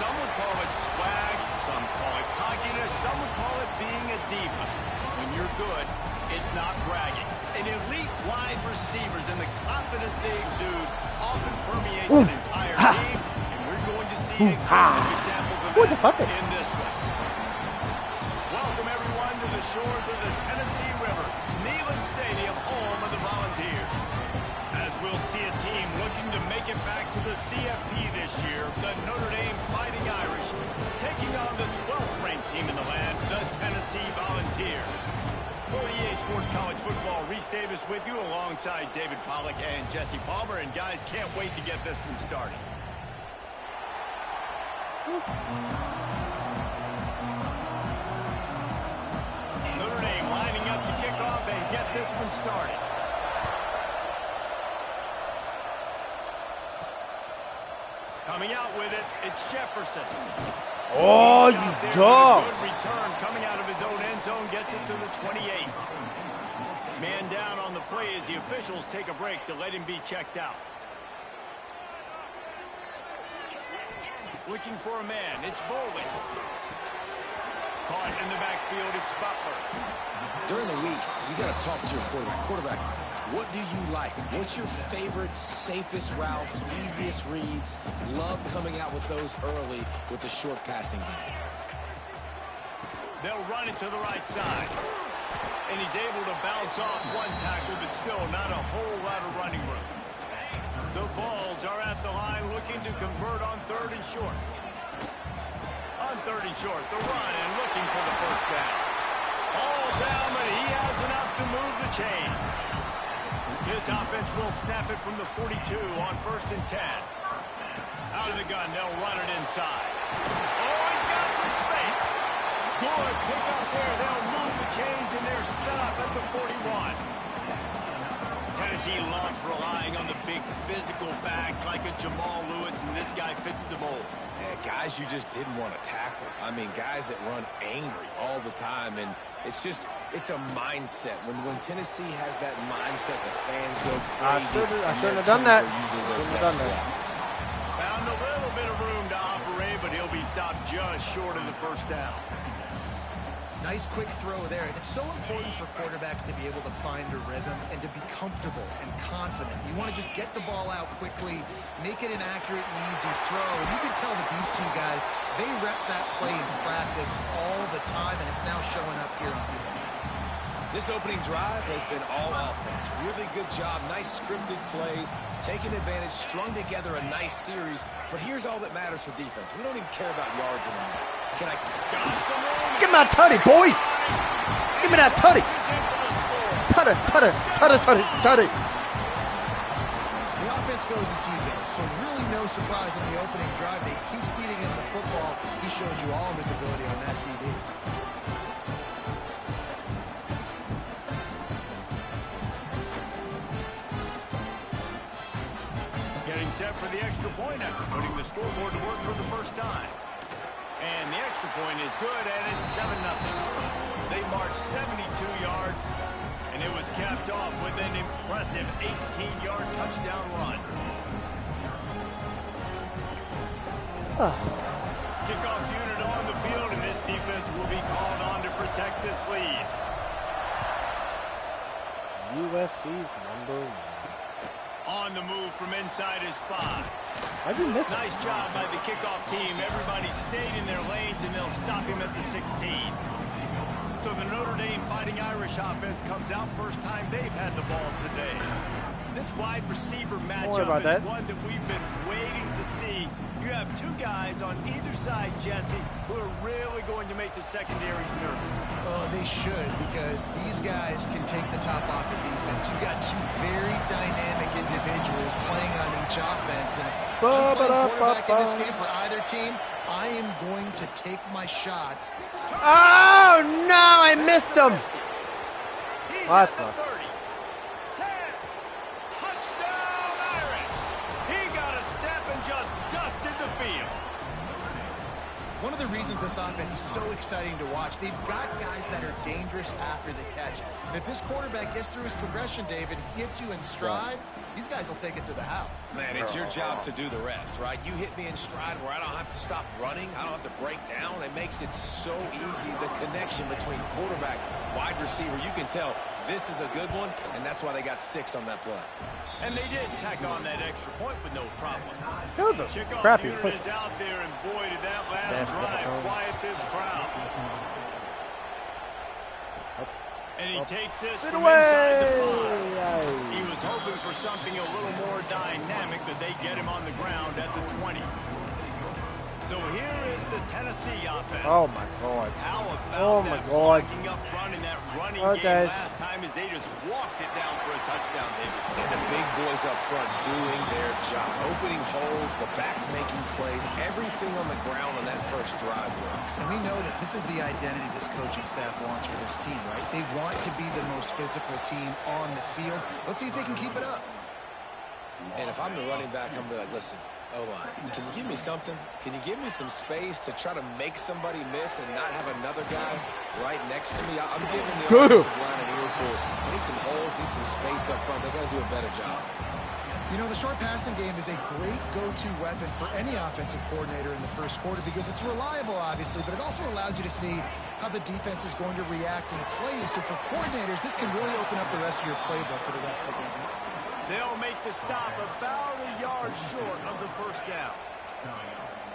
Some would call it swag, some call it cockiness, some would call it being a diva. When you're good, it's not bragging. An elite wide receivers and the confidence they exude often permeates an entire team, and we're going to see a couple of examples of that in this one. Welcome everyone to the shores of the Tennessee River, Neyland Stadium, home of the Volunteers. As we'll see a team looking to make it back to the CFP this year, the Notre Dame Fighting Irish, taking on the 12th ranked team in the land, the Tennessee Volunteers. For EA Sports College Football, Reese Davis with you alongside David Pollack and Jesse Palmer. And guys, can't wait to get this one started. Notre Dame lining up to kick off and get this one started. Coming out with it, it's Jefferson. Oh, you dog! Good return coming out of his own end zone, gets it to the 28. Man down on the play as the officials take a break to let him be checked out. Looking for a man, it's Bowling. Caught in the backfield, it's Butler. During the week, you got to talk to your quarterback. What do you like? What's your favorite, safest routes, easiest reads? Love coming out with those early with the short passing game. They'll run it to the right side. And he's able to bounce off one tackle, but still not a whole lot of running room. The Vols are at the line looking to convert on 3rd and short. On 3rd and short, the run and looking for the first down. All down, but he has enough to move the chains. This offense will snap it from the 42 on 1st and 10. Out of the gun, they'll run it inside. Oh, he's got some space. Good pick up there. They'll move the chains, and they're set up at the 41. Tennessee loves relying on the big physical backs like a Jamal Lewis, and this guy fits the mold. Yeah, guys you just didn't want to tackle. I mean, guys that run angry all the time, and it's a mindset. When Tennessee has that mindset, the fans go crazy. I shouldn't have done that. Found a little bit of room to operate, but he'll be stopped just short of the first down. Nice quick throw there. And it's so important for quarterbacks to be able to find a rhythm and to be comfortable and confident. You want to just get the ball out quickly, make it an accurate and easy throw. And you can tell that these two guys, they rep that play in practice all the time, and it's now showing up here on field. This opening drive has been all offense. Really good job. Nice scripted plays, taking advantage, strung together a nice series. But here's all that matters for defense. We don't even care about yards anymore. Give me that tutty, boy! Give me that tutty! Tutty! The offense goes as he goes, so really no surprise in the opening drive. They keep feeding him the football. He showed you all of his ability on that TD. Getting set for the extra point after putting the scoreboard to work for the first time. And the extra point is good, and it's 7-0. They marched 72 yards, and it was capped off with an impressive 18-yard touchdown run. Kickoff unit on the field, and this defense will be called on to protect this lead. USC's #1. On the move from inside his 5. I didn't miss it. Nice job by the kickoff team. Everybody stayed in their lanes, and they'll stop him at the 16. So the Notre Dame Fighting Irish offense comes out first time they've had the ball today. This wide receiver matchup is one that we've been waiting to see. You have two guys on either side, Jesse, who are really going to make the secondaries nervous. Oh, they should, because these guys can take the top off the defense. You've got two very dynamic individuals playing on each offense. And if I'm playing quarterback in this game for either team, I am going to take my shots. Oh, no, I missed him. That sucks. 10. Touchdown, Irish. He got a step and just dusted the field. One of the reasons this offense is so exciting to watch. They've got guys that are dangerous after the catch. And if this quarterback gets through his progression, David, gets you in stride, these guys will take it to the house. Man, it's your job to do the rest, right? You hit me in stride where I don't have to stop running. I don't have to break down. It makes it so easy. The connection between quarterback, wide receiver, you can tell this is a good one, and that's why they got 6 on that play. And they did tack on that extra point with no problem. That was a Kickoff crappy unit push. is out there, and boy, did that last drive quiet this crowd. And he takes this from inside the 5. He was hoping for something a little more dynamic, but they get him on the ground at the 20. So here is the Tennessee offense. Oh my God. How about Oh my that God. blocking up front in that running game guys. last time as they just walked it down for a touchdown, David. And the big boys up front doing their job. Opening holes, the backs making plays, everything on the ground on that first drive worked. And we know that this is the identity this coaching staff wants for this team, right? They want to be the most physical team on the field. Let's see if they can keep it up. And if I'm the running back, I'm going to be like, listen, O-line, can you give me something? Can you give me some space to try to make somebody miss and not have another guy right next to me? I'm giving the offensive line an earful. I need some holes, need some space up front. They're going to do a better job. You know, the short passing game is a great go-to weapon for any offensive coordinator in the first quarter because it's reliable, obviously, but it also allows you to see how the defense is going to react and play. So for coordinators, this can really open up the rest of your playbook for the rest of the game. They'll make the stop about a yard short of the first down.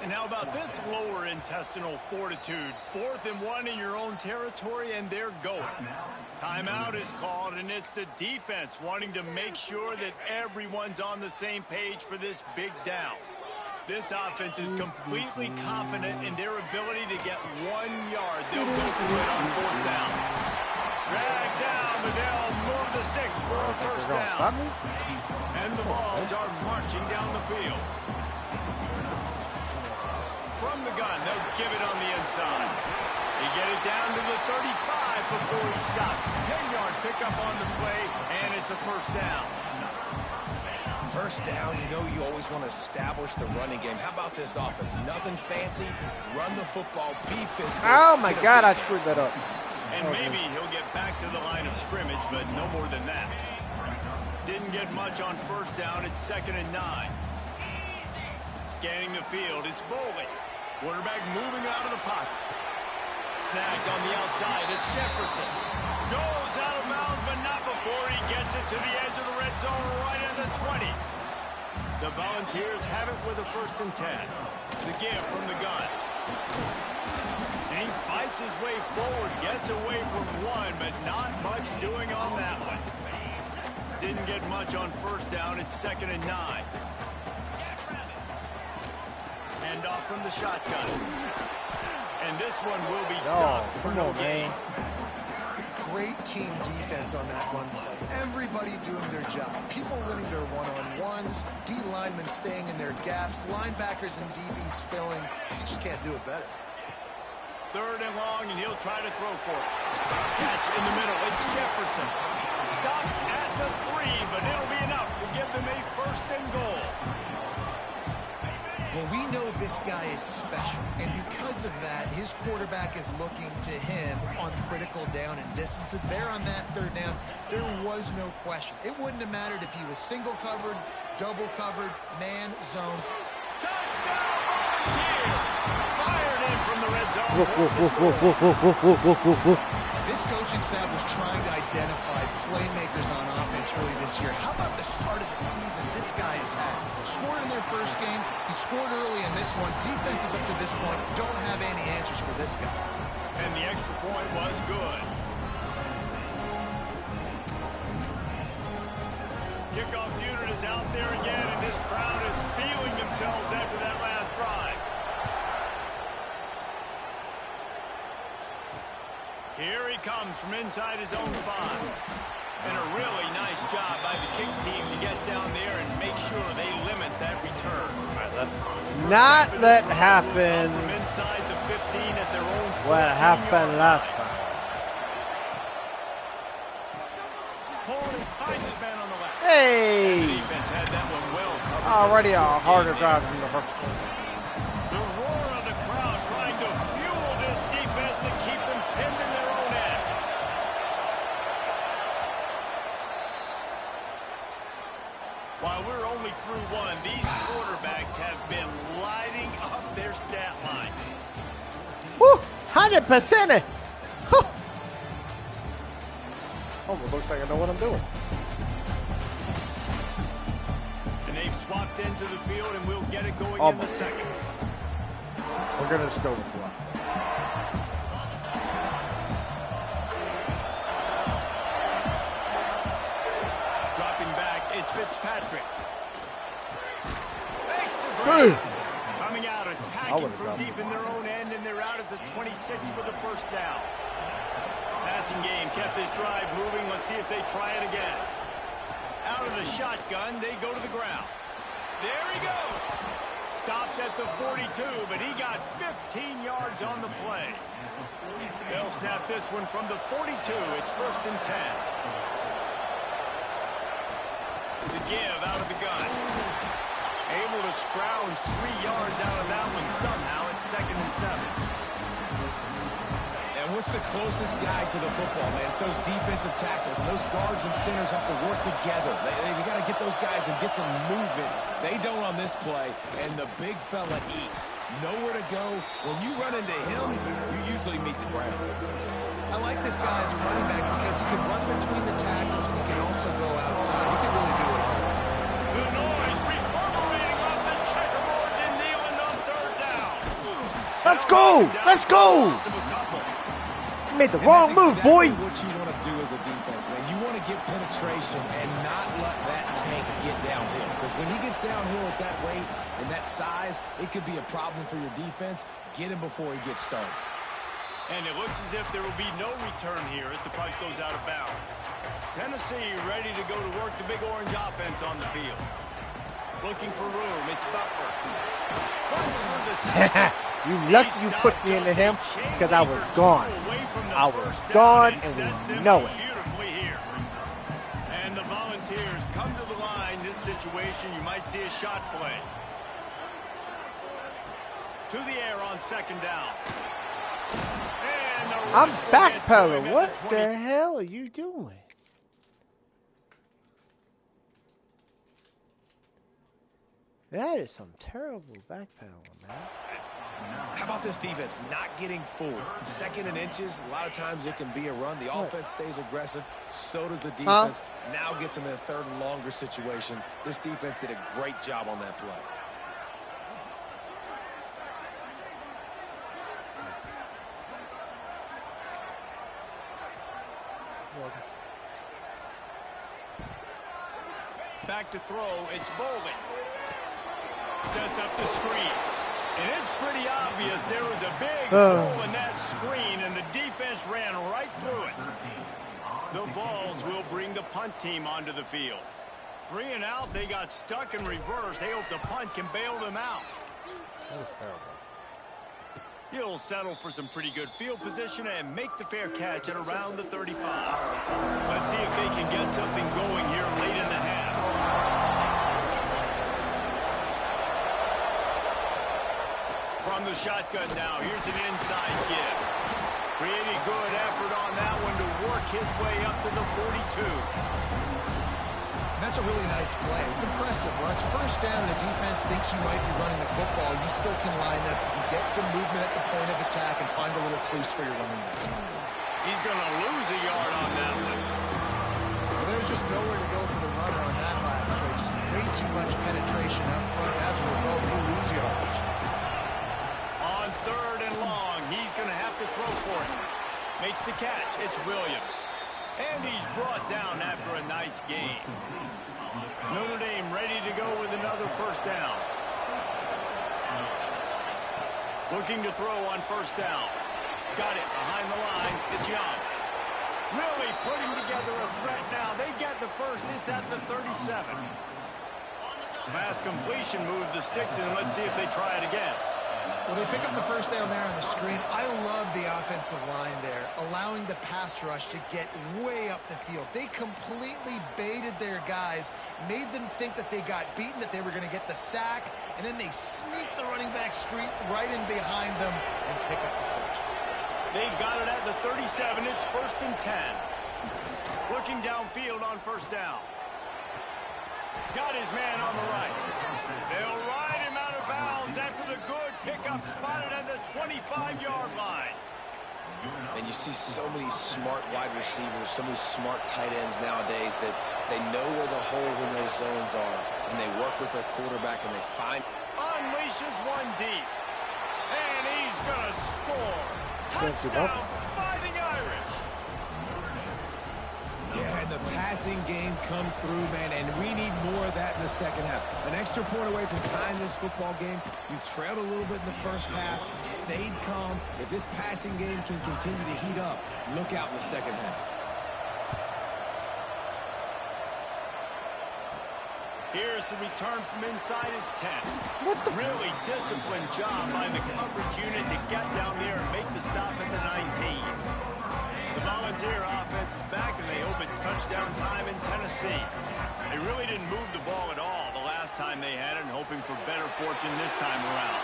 And how about this lower intestinal fortitude? 4th and 1 in your own territory, and they're going. Timeout is called, and it's the defense wanting to make sure that everyone's on the same page for this big down. This offense is completely confident in their ability to get 1 yard. They'll go for it on 4th down. Drag down, but they'll move the sticks for a first down. And the balls are marching down the field. From the gun, they'll give it on the inside. They get it down to the 35 before he stopped. 10-yard pickup on the play, and it's a first down. First down, you know you always want to establish the running game. How about this offense? Nothing fancy. Run the football, be physical. Oh my God, I screwed that up. And maybe he'll get back to the line of scrimmage, but no more than that. Didn't get much on first down. It's 2nd and 9. Scanning the field, it's Boley. Quarterback moving out of the pocket. Snagged on the outside, it's Jefferson. Goes out of bounds, but not before he gets it to the edge of the red zone right at the 20. The Volunteers have it with a 1st and 10. The give from the gun. And he fights his way forward, gets away from 1, but not much doing on that one. Didn't get much on first down. It's 2nd and 9. Hand off from the shotgun. And this one will be stopped for no gain. Great team defense on that one play. Everybody doing their job. People winning their one-on-ones. D linemen staying in their gaps. Linebackers and DBs filling. You just can't do it better. 3rd and long, and he'll try to throw for it. Catch in the middle. It's Jefferson. Stop at the 3, but it'll be enough to give them a 1st and goal. Well, we know this guy is special, and because of that, his quarterback is looking to him on critical down and distances. There on that 3rd down, there was no question. It wouldn't have mattered if he was single covered, double covered, man, zone. Touchdown, Volunteer! Fired in from the red zone. This coaching staff was trying to identify playmakers on offense early this year. How about the start of the season this guy has had? Scored in their first game. He scored early in this one. Defenses up to this point don't have any answers for this guy. And the extra point was good. Kickoff unit is out there again, and this crowd is feeling themselves after that last drive. Here he comes from inside his own 5. And a really nice job by the kick team to get down there and make sure they limit that return. All right, let's not let happen from inside the 15 at their own what happened last time. Finds his man on the left. Hey! The defense had that one well covered. Already a harder drive than the first one. The roar of the crowd trying to fuel through one, these quarterbacks have been lighting up their stat line. Woo! 100%. Oh, it looks like I know what I'm doing. And they've swapped into the field, and we'll get it going in the second. We're going to just go with block. Dropping back, it's Fitzpatrick. Coming out, attacking from deep in their own end, and they're out at the 26 with a first down. Passing game kept this drive moving. Let's see if they try it again. Out of the shotgun, they go to the ground. There he goes. Stopped at the 42, but he got 15 yards on the play. They'll snap this one from the 42. It's 1st and 10. The give out of the gun. Able to scrounge 3 yards out of that one somehow. It's 2nd and 7. And what's the closest guy to the football, man? It's those defensive tackles, and those guards and centers have to work together. They got to get those guys and get some movement. They don't on this play, and the big fella eats. Nowhere to go. When you run into him, you usually meet the ground. I like this guy as a running back because he can run between the tackles, and he can also go outside. He can really do it all. The noise reverberating off the checkerboards and kneeling on 3rd down. Let's go! Let's go! You made the wrong move, boy. What you want to do as a defense, man. You want to get penetration and not let that tank get downhill. Because when he gets downhill at that weight and that size, it could be a problem for your defense. Get him before he gets started. And it looks as if there will be no return here as the punt goes out of bounds. Tennessee ready to go to work the Big Orange offense on the field. Looking for room. It's Butler. Runs through the tackle. You lucky you put me into him because I was gone. I was gone, and we know it. Beautifully here. And the Volunteers come to the line. This situation, you might see a shot play. To the air on 2nd down. And I'm backpedaling. What the hell are you doing? That is some terrible backpedaling, man. How about this defense not getting fooled? 2nd and inches, a lot of times it can be a run. The offense stays aggressive. So does the defense. Now gets them in a 3rd and longer situation. This defense did a great job on that play. Back to throw. It's Bolden. Sets up the screen. And it's pretty obvious there was a big hole in that screen, and the defense ran right through it. The Vols will bring the punt team onto the field. 3 and out, they got stuck in reverse. They hope the punt can bail them out. That was terrible. He'll settle for some pretty good field position and make the fair catch at around the 35. Let's see if they can get something going here late in the half. From the shotgun now, here's an inside give. Pretty good effort on that one to work his way up to the 42. And that's a really nice play. It's impressive. When it's 1st down and the defense thinks you might be running the football, you still can line up, you can get some movement at the point of attack, and find a little crease for your running back. He's going to lose a yard on that one. Well, there's just nowhere to go for the runner on that last play. Just way too much penetration up front. As a result, they lose yardage. On 3rd and long, he's going to have to throw for it. Makes the catch. It's Williams. And he's brought down after a nice game. Notre Dame ready to go with another 1st down. Looking to throw on 1st down. Got it behind the line. It's Young. Really putting together a threat now. They get the first. It's at the 37. Pass completion, move the sticks in. Let's see if they try it again. Well, they pick up the 1st down there on the screen. I love the offensive line there, allowing the pass rush to get way up the field. They completely baited their guys, made them think that they got beaten, that they were going to get the sack, and then they sneak the running back screen right in behind them and pick up the first. They got it at the 37. It's 1st and 10. Looking downfield on 1st down. Got his man on the right. They'll ride him out of bounds after the good pickup spotted at the 25-yard line. And you see so many smart wide receivers, so many smart tight ends nowadays that they know where the holes in those zones are, and they work with their quarterback, and they find... Unleashes one deep. And he's going to score. Touchdown, Fighting Irish. Yeah, and the passing game comes through, man, and we need more of that in the second half. An extra point away from tying this football game. You trailed a little bit in the first half, stayed calm. If this passing game can continue to heat up, look out in the second half. Here's the return from inside his 10. What the? Really disciplined job by the coverage unit to get down there and make the stop at the 19. The Volunteer offense is back, and they hope it's touchdown time in Tennessee. They really didn't move the ball at all the last time they had it, and hoping for better fortune this time around.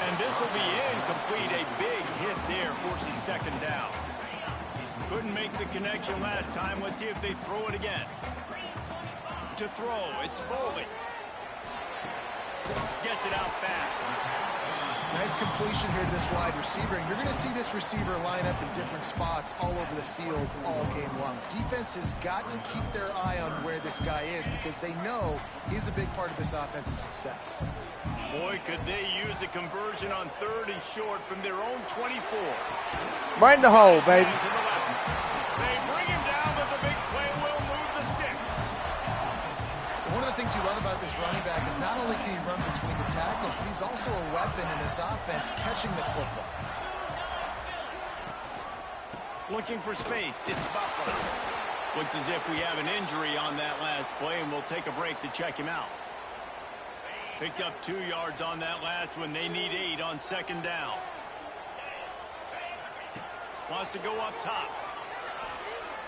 And this will be incomplete. A big hit there forces second down. Couldn't make the connection last time. Let's see if they throw it again. To throw, it's Foley. Gets it out fast. Nice completion here to this wide receiver, and you're going to see this receiver line up in different spots all over the field all game long. Defense has got to keep their eye on where this guy is because they know he's a big part of this offense's success. Boy, could they use a conversion on 3rd and short from their own 24. Right in the hole, baby. They bring him down, but the big play will move the sticks. One of the things you love about this running back is not only can he run between the tackles, but he's also a weapon in this offense catching the football. Looking for space, it's Butler. Looks as if we have an injury on that last play, and we'll take a break to check him out. Picked up 2 yards on that last one. They need 8 on second down. Wants to go up top.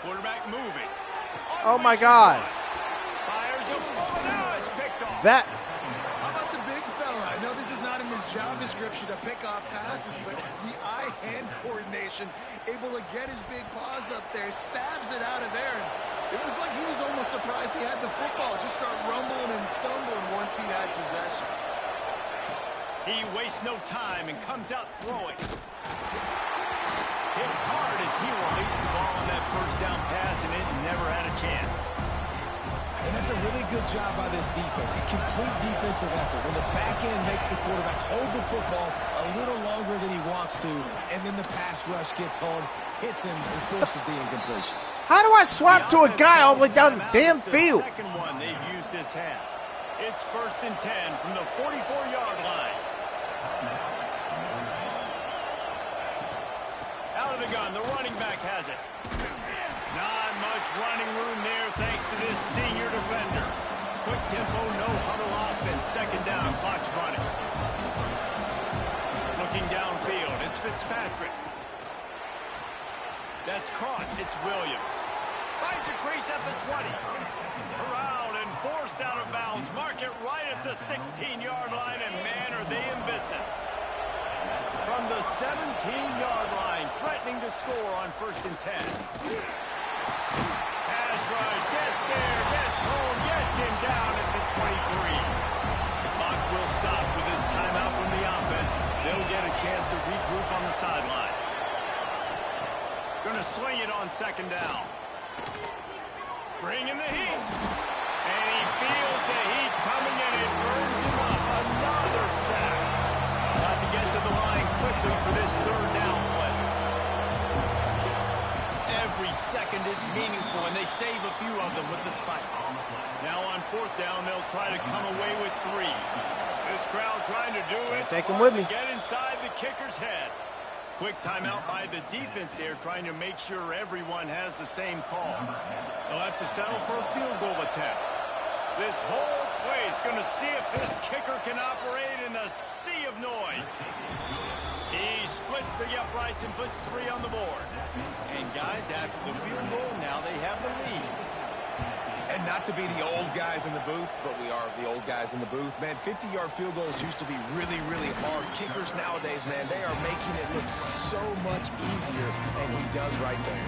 Quarterback moving. Oh, my God. Fires a ball. Now it's picked off. That. How about the big fella? I know this is not in his job description to pick off passes, but the eye-hand coordination, able to get his big paws up there, stabs it out of there. It was like he was almost surprised he had the football. Just start rumbling and stumbling once he had possession. He wastes no time and comes out throwing. Hit hard as he released the ball on that first down pass, and it never had a chance. And that's a really good job by this defense. A complete defensive effort. When the back end makes the quarterback hold the football a little longer than he wants to, and then the pass rush gets home, hits him, and forces the incompletion. How do I swap to a guy all the way down the damn field? Second one they've used this half. It's 1st and 10 from the 44-yard line. Out of the gun, the running back has it. Not much running room there thanks to this senior defender. Quick tempo, no huddle offense. Second down, clock's running. Looking downfield, it's Fitzpatrick. That's caught, it's Williams. Finds a crease at the 20. Corralled and forced out of bounds. Mark it right at the 16-yard line, and man, are they in business. From the 17-yard line, threatening to score on 1st and 10. Pass rush, gets there, gets home, gets him down at the 23. The clock will stop with this timeout from the offense. They'll get a chance to regroup on the sideline. Going to swing it on second down. Bringing the heat. And he feels the heat coming, and it burns him up. Another sack. Got to get to the line quickly for this 3rd down play. Every second is meaningful, and they save a few of them with the spike. Now on 4th down, they'll try to come away with 3. This crowd trying to do it. Take him with me. Get inside the kicker's head. Quick timeout by the defense there, trying to make sure everyone has the same call. They'll have to settle for a field goal attempt. This whole play is going to see if this kicker can operate in the sea of noise. He splits the uprights and puts 3 on the board. And guys, after the field goal, now they have the lead. And not to be the old guys in the booth, but we are the old guys in the booth. Man, 50-yard field goals used to be really, really hard. Kickers nowadays, man, they are making it look so much easier, and he does right there.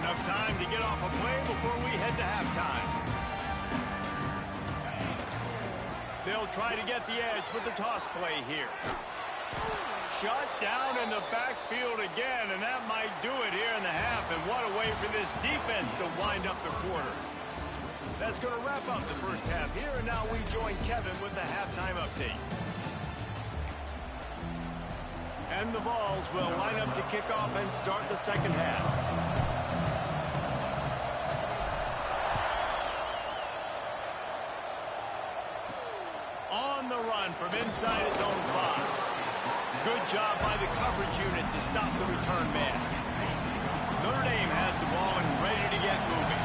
Enough time time to get off a play before we head to halftime. They'll try to get the edge with the toss play here. Shut down in the backfield again, and that might do it here in the half. And what a way for this defense to wind up the quarter. That's going to wrap up the first half here, and now we join Kevin with the halftime update. And the Vols will line up to kick off and start the second half. On the run from inside his own 5. Good job by the coverage unit to stop the return man. Notre Dame has the ball and ready to get moving.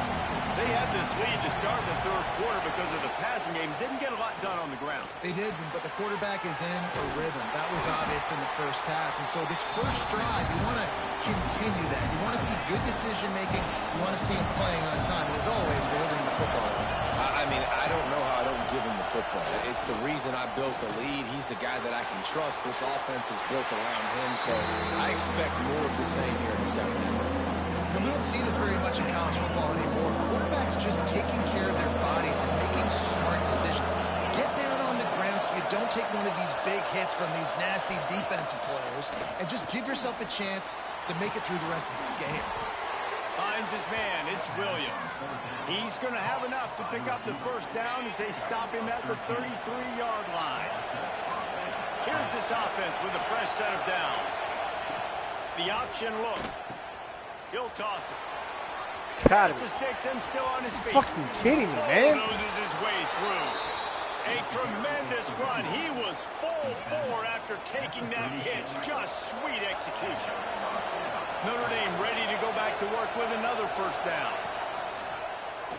They had this lead to start the third quarter because of the passing game. Didn't get a lot done on the ground. They did, but the quarterback is in a rhythm. That was obvious in the first half. And so this first drive, you want to continue that. You want to see good decision-making. You want to see him playing on time. And as always, delivering the football. I mean, I don't know how I don't give him the football. It's the reason I built the lead. He's the guy that I can trust. This offense is built around him, so I expect more of the same here in the second half. We don't see this very much in college football anymore. Quarterbacks just taking care of their bodies and making smart decisions. Get down on the ground so you don't take one of these big hits from these nasty defensive players, and just give yourself a chance to make it through the rest of this game. Finds his man. It's Williams. He's going to have enough to pick up the first down as they stop him at the 33-yard line. Here's this offense with a fresh set of downs. The option look. He'll toss it. Got The sticks and still on his feet. Fucking kidding me, man. Noses his way through. A tremendous run. He was full bore after taking that pitch. Just sweet execution. Notre Dame ready to go back to work with another first down.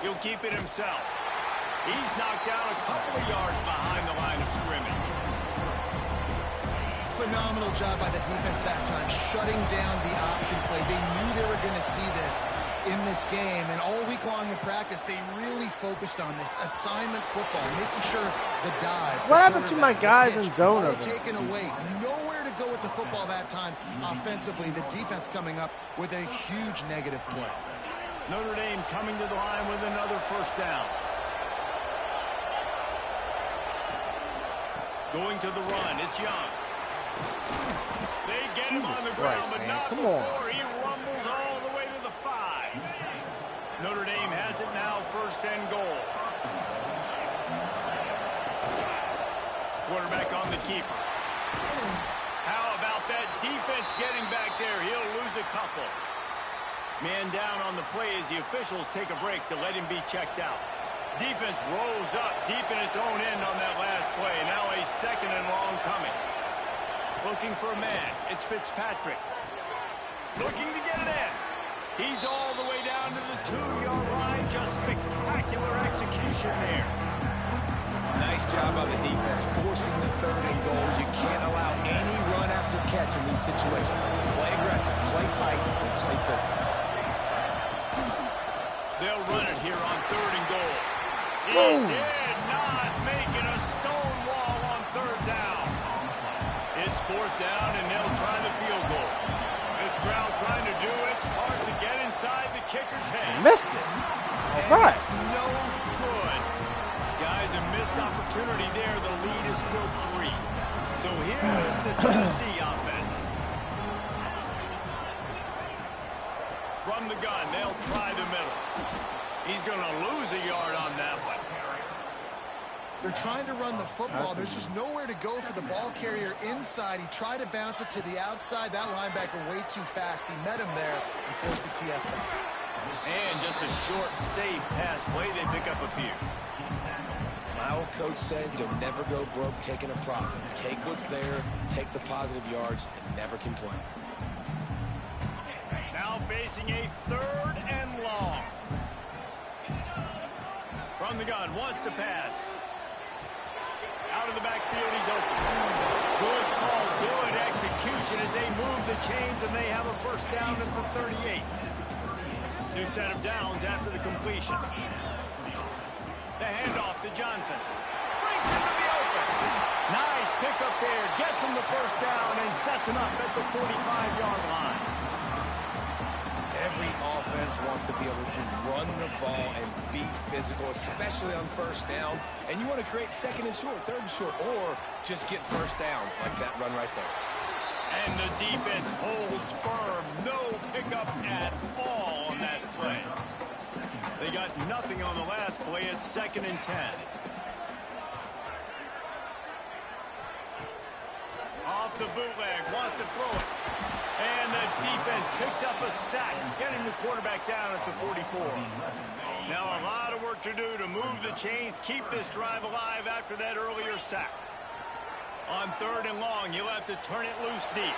He'll keep it himself. He's knocked down a couple of yards behind the line of scrimmage. Phenomenal job by the defense that time, shutting down the option play. They knew they were going to see this in this game, and all week long in practice, they really focused on this assignment football, making sure the dive. What happened to my guys in zone over there? Taken away. Nowhere to go with the football that time offensively. The defense coming up with a huge negative play. Notre Dame coming to the line with another first down. Going to the run. It's Young. They get him on the ground, but not before he rumbles all the way to the 5. Notre Dame has it now, first and goal. Quarterback on the keeper. How about that defense getting back there? He'll lose a couple. Man down on the play as the officials take a break to let him be checked out. Defense rolls up deep in its own end on that last play. Now a second and long coming. Looking for a man. It's Fitzpatrick. Looking to get it in. He's all the way down to the 2-yard line. Just spectacular execution there. Nice job by the defense, forcing the third and goal. You can't allow any run after catch in these situations. Play aggressive, play tight, and play physical. They'll run it here on third and goal. He did not make it a stone wall on third down. It's fourth down, and they'll try the field goal. This crowd trying to do its part to get inside the kicker's head. Missed it. All right. It's no good. Guys, a missed opportunity there. The lead is still 3. So here is the Tennessee offense. From the gun, they'll try the middle. He's going to lose a yard on that one. They're trying to run the football. There's just nowhere to go for the ball carrier inside. He tried to bounce it to the outside. That linebacker way too fast. He met him there and forced the TFL. And just a short, safe pass play. They pick up a few. My old coach said you'll never go broke taking a profit. Take what's there, take the positive yards, and never complain. Now facing a third and long. From the gun, wants to pass. Out of the backfield, he's open. Good call, good execution as they move the chains, and they have a first down at the 38. New set of downs after the completion. The handoff to Johnson. Brings him to the open. Nice pickup there. Gets him the first down and sets him up at the 45-yard line. Every offense wants to be able to run the ball and be physical, especially on first down. And you want to create second and short, third and short, or just get first downs like that run right there. And the defense holds firm. No pickup at all on that play. They got nothing on the last play. It's 2nd and 10. Off the bootleg, wants to throw it. And the defense picks up a sack, getting the quarterback down at the 44. Now a lot of work to do to move the chains, keep this drive alive after that earlier sack. On 3rd and long, you'll have to turn it loose deep.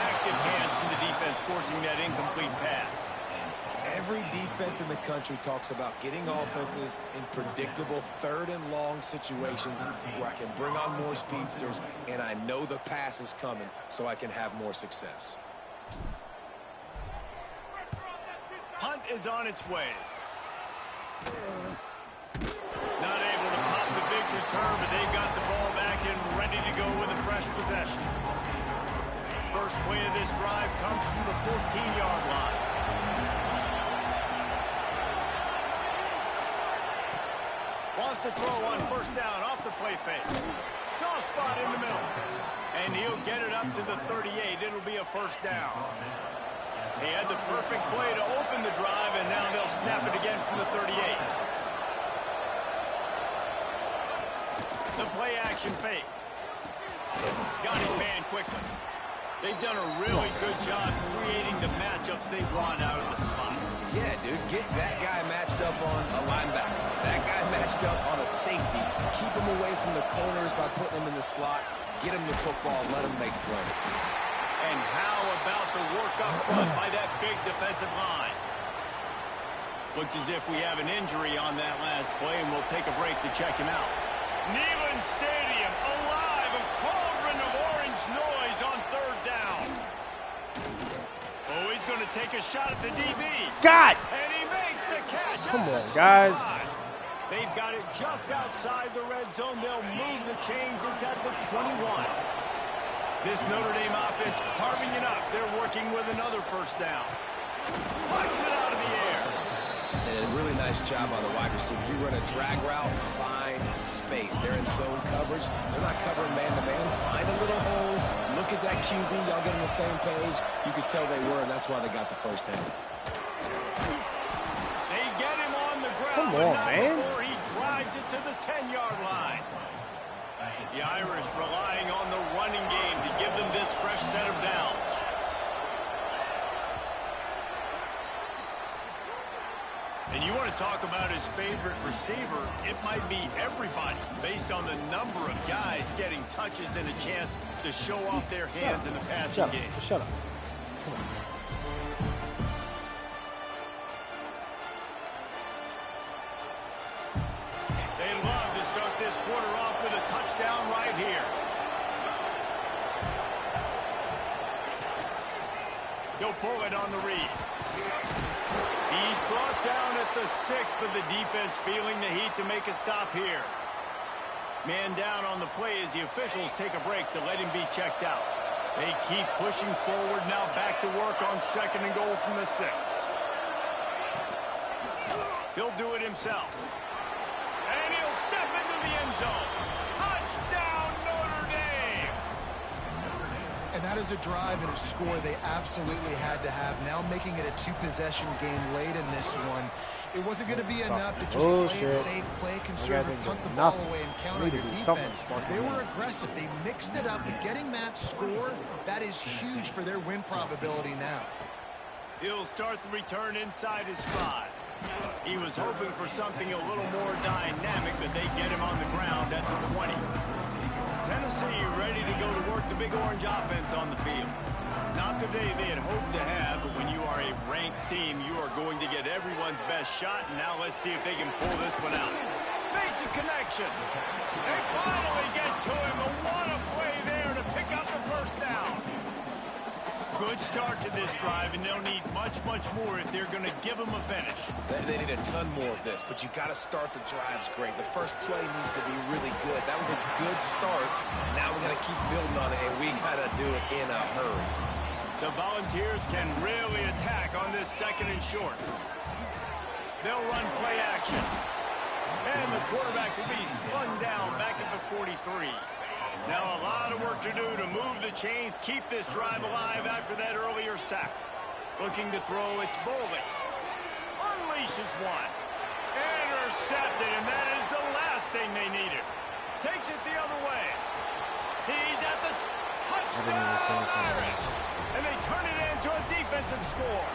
Active hands from the defense forcing that incomplete pass. Every defense in the country talks about getting offenses in predictable 3rd and long situations where I can bring on more speedsters and I know the pass is coming so I can have more success. Punt is on its way. Not able to pop the big return, but they've got the ball back and ready to go with a fresh possession. First play of this drive comes from the 14-yard line. Wants to throw on first down off the play fake. Soft spot in the middle. And he'll get it up to the 38. It'll be a first down. He had the perfect play to open the drive, and now they'll snap it again from the 38. The play action fake. Got his man quickly. They've done a really good job creating the matchups they want out of the slot. Yeah, dude, get that guy matched up on a linebacker. That guy matched up on a safety. Keep him away from the corners by putting him in the slot. Get him the football, let him make plays. And how about the work up front by that big defensive line? Looks as if we have an injury on that last play, and we'll take a break to check him out. Neyland Stadium alive, a cauldron of orange noise on 3rd down. Oh, he's going to take a shot at the DB. God! And he makes the catch. Come on, guys. They've got it just outside the red zone. They'll move the chains. It's at the 21. This Notre Dame offense carving it up. They're working with another first down. Puts it out of the air. And a really nice job on the wide receiver. You run a drag route, find space. They're in zone coverage. They're not covering man-to-man. Find a little hole. Look at that QB. Y'all get on the same page. You could tell they were, and that's why they got the first down. They get him on the ground. Come on, man. Before he drives it to the 10-yard line. The Irish relying on the running game to give them this fresh set of downs. And you want to talk about his favorite receiver, it might be everybody, based on the number of guys getting touches and a chance to show off their hands in the passing game. Shut up. Come on. They love to start this quarter off with a touchdown right here. He'll pull it on the read. He's brought down at the 6, but the defense feeling the heat to make a stop here. Man down on the play as the officials take a break to let him be checked out. They keep pushing forward, now back to work on 2nd and goal from the 6. He'll do it himself. And he'll step into the end zone. Touchdown, Notre Dame! And that is a drive and a score they absolutely had to have. Now making it a 2-possession game late in this one. It wasn't going to be enough to just play it safe, play conservative, punt the ball away, and count on your defense. They were aggressive. They mixed it up. But getting that score, that is huge for their win probability now. He'll start the return inside his spot. He was hoping for something a little more dynamic, but they get him on the ground at the 20. Tennessee ready to go to work the Big Orange offense on the field. Not the day they had hoped to have, but when you are a ranked team, you are going to get everyone's best shot, and now let's see if they can pull this one out. Makes a connection. They finally get to him, but what a play there to pick up the first down. Good start to this drive, and they'll need much, much more if they're going to give them a finish. They need a ton more of this, but you got to start the drives great. The first play needs to be really good. That was a good start. Now we got to keep building on it, and we got to do it in a hurry. The Volunteers can really attack on this 2nd and short. They'll run play action. And the quarterback will be slung down back at the 43. Now a lot of work to do to move the chains, keep this drive alive after that earlier sack. Looking to throw, it's Bolden. Unleashes one. Intercepted, and that is the last thing they needed. Takes it the other way. He's at the touchdown. And they turn it into a defensive score.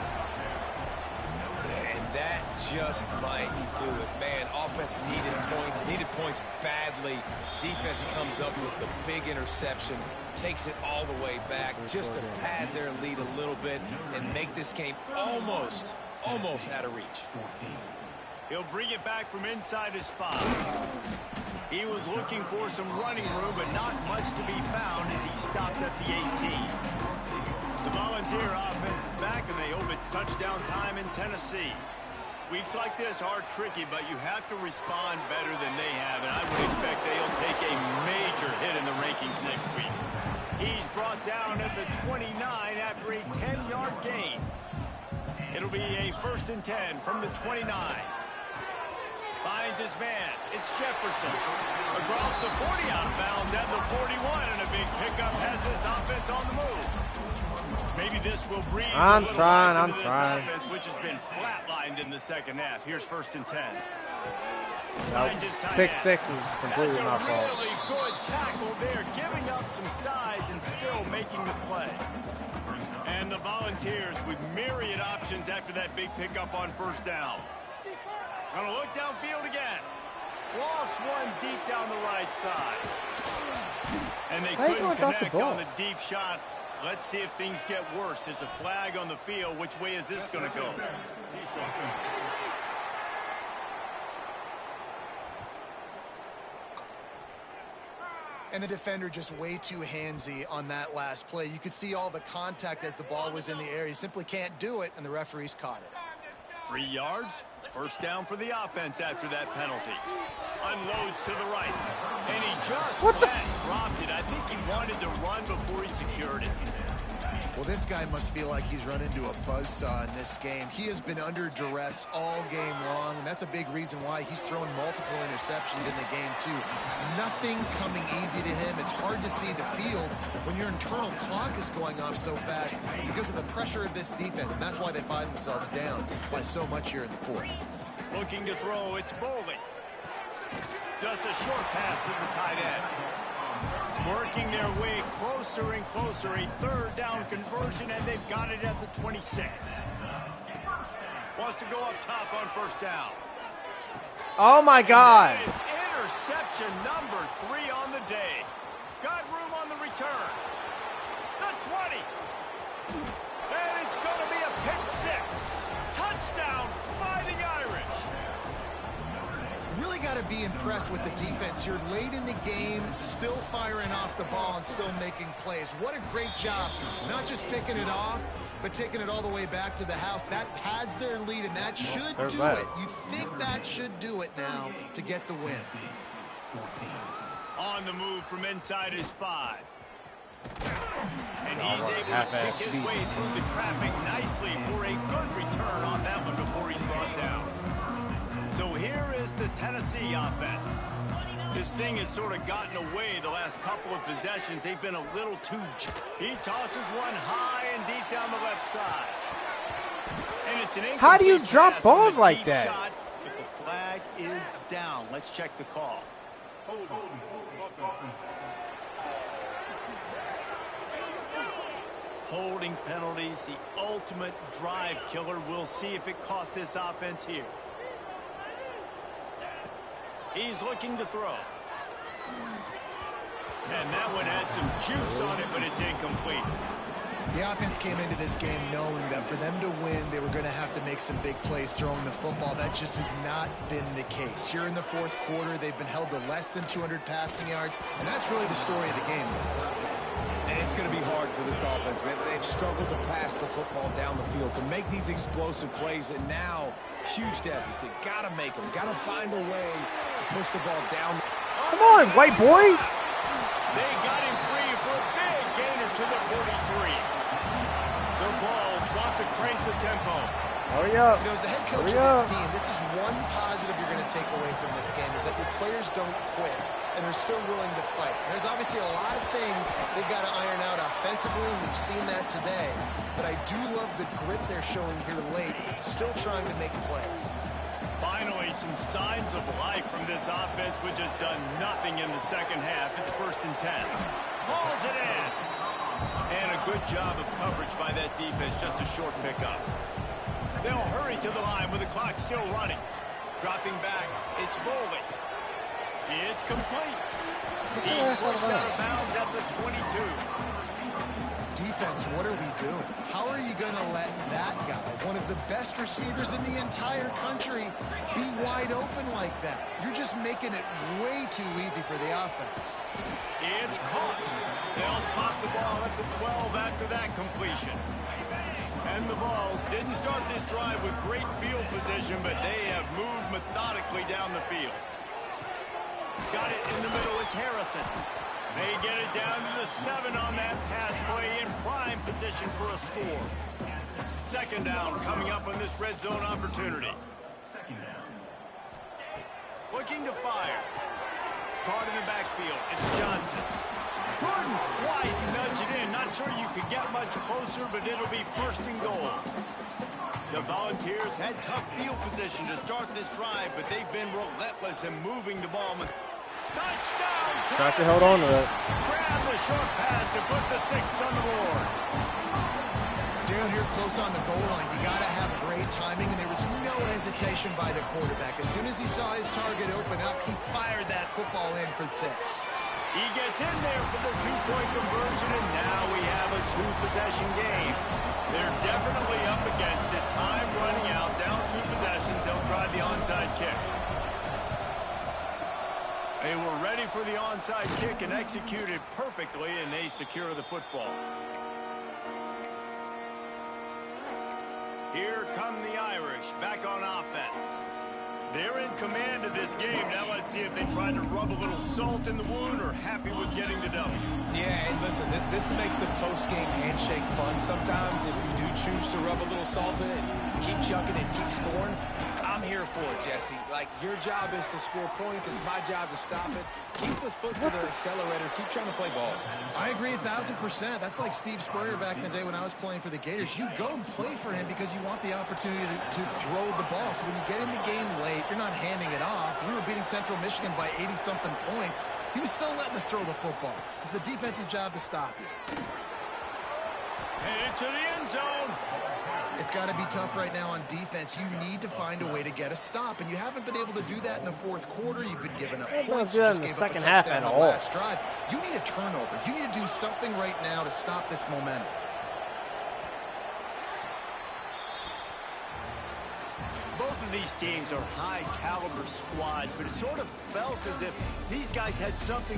And that just might do it. Man, offense needed points badly. Defense comes up with the big interception, takes it all the way back just to pad their lead a little bit and make this game almost out of reach. He'll bring it back from inside his 5. He was looking for some running room, but not much to be found as he stopped at the 18. The Volunteer offense is back, and they hope it's touchdown time in Tennessee. Weeks like this are tricky, but you have to respond better than they have, and I would expect they'll take a major hit in the rankings next week. He's brought down at the 29 after a 10-yard gain. It'll be a 1st and 10 from the 29. Finds his man. It's Jefferson. Across the 40 out of bounds at the 41, and a big pickup has this offense on the move. Maybe this will breathe I'm a little trying. life into this offense, which has been flatlined in the 2nd half. Here's 1st and 10. Pick 6 was completely my fault. That's a really good tackle there, giving up some size and still making the play. And the Volunteers with myriad options after that big pickup on 1st down. Gonna look downfield again. Lost one deep down the right side. And they couldn't connect on the deep shot. Let's see if things get worse. There's a flag on the field. Which way is this gonna go? And the defender just way too handsy on that last play. You could see all the contact as the ball was in the air. He simply can't do it, and the referees caught it. 3 yards. 1st down for the offense after that penalty. Unloads to the right. And he just dropped it. I think he wanted to run before he secured it. Well, this guy must feel like he's run into a buzzsaw in this game. He has been under duress all game long, and that's a big reason why he's thrown multiple interceptions in the game, too. Nothing coming easy to him. It's hard to see the field when your internal clock is going off so fast because of the pressure of this defense, and that's why they find themselves down by so much here in the 4th. Looking to throw, it's Bolden. Just a short pass to the tight end. Working their way closer and closer. A 3rd down conversion, and they've got it at the 26. Wants to go up top on 1st down. Oh, my God. It's interception number 3 on the day. Got room on the return. The 20. And it's going to be a pick 6. Touchdown, Fighting Irish. Really got to be impressed with the defense here late in the game, still firing off the ball and still making plays. What a great job, not just picking it off, but taking it all the way back to the house. That pads their lead, and that should do it. You think that should do it now to get the win. On the move from inside his 5. And he's able to pick his way through the traffic nicely for a good return on that one before he's brought down. So here is the Tennessee offense. This thing has sort of gotten away the last couple of possessions. They've been a little too... He tosses one high and deep down the left side. And it's an How do you drop balls like that? Shot, but the flag is down. Let's check the call. Holding penalties, the ultimate drive killer. We'll see if it costs this offense here. He's looking to throw. And that one had some juice on it, but it's incomplete. The offense came into this game knowing that for them to win, they were going to have to make some big plays throwing the football. That just has not been the case. Here in the 4th quarter, they've been held to less than 200 passing yards, and that's really the story of the game, guys. And it's going to be hard for this offense, man. They've struggled to pass the football down the field, to make these explosive plays, and now, huge deficit. Got to make them. Got to find a way to push the ball down. Come on, white boy. They got him free for a big gainer to the 43. to crank the tempo. Hurry up. You know, as the head coach of this team, this is one positive you're going to take away from this game, is that your players don't quit, and they're still willing to fight. There's obviously a lot of things they've got to iron out offensively, and we've seen that today. But I do love the grit they're showing here late, still trying to make plays. Finally, some signs of life from this offense, which has done nothing in the second half. It's 1st and 10. Hauls it in. And a good job of coverage by that defense, just a short pickup. They'll hurry to the line with the clock still running. Dropping back, it's Bowling. It's complete. He's pushed out of bounds at the 22. Defense, what are we doing? How are you going to let that guy, one of the best receivers in the entire country, be wide open like that? You're just making it way too easy for the offense. It's caught. They'll spot the ball at the 12 after that completion. And the Vols didn't start this drive with great field position, but they have moved methodically down the field. Got it in the middle. It's Harrison. They get it down to the 7 on that pass play, in prime position for a score. 2nd down coming up on this red zone opportunity. Looking to fire. Caught in the backfield. It's Johnson. Couldn't quite nudge it in. Not sure you could get much closer, but it'll be 1st and goal. The Volunteers had tough field position to start this drive, but they've been relentless in moving the ball. Touchdown! Start to hold on to it. Grab the short pass to put the 6 on the board. Down here close on the goal line, you got to have great timing, and there was no hesitation by the quarterback. As soon as he saw his target open up, he fired that football in for 6. He gets in there for the 2-point conversion, and now we have a 2-possession game. They're definitely up against it. Time running out, down 2 possessions. They'll try the onside kick. They were ready for the onside kick and executed perfectly, and they secure the football. Here come the Irish back on offense. They're in command of this game. Now let's see if they try to rub a little salt in the wound or happy with getting the W. Yeah, and listen, this makes the post-game handshake fun sometimes. If you do choose to rub a little salt in it, keep chucking and keep scoring, I'm here for it, Jesse. Like, your job is to score points. It's my job to stop it. Keep the foot to the accelerator. Keep trying to play ball. I agree 1,000%. That's like Steve Spurrier back in the day when I was playing for the Gators. You go and play for him because you want the opportunity to throw the ball. So when you get in the game late, you're not handing it off. We were beating Central Michigan by 80-something points. He was still letting us throw the football. It's the defense's job to stop you. Headed to the end zone. It's got to be tough right now on defense. You need to find a way to get a stop, and you haven't been able to do that in the 4th quarter. You've been giving up points. You just in the second half at all. Last drive. You need a turnover. You need to do something right now to stop this momentum. Both of these teams are high-caliber squads, but it sort of felt as if these guys had something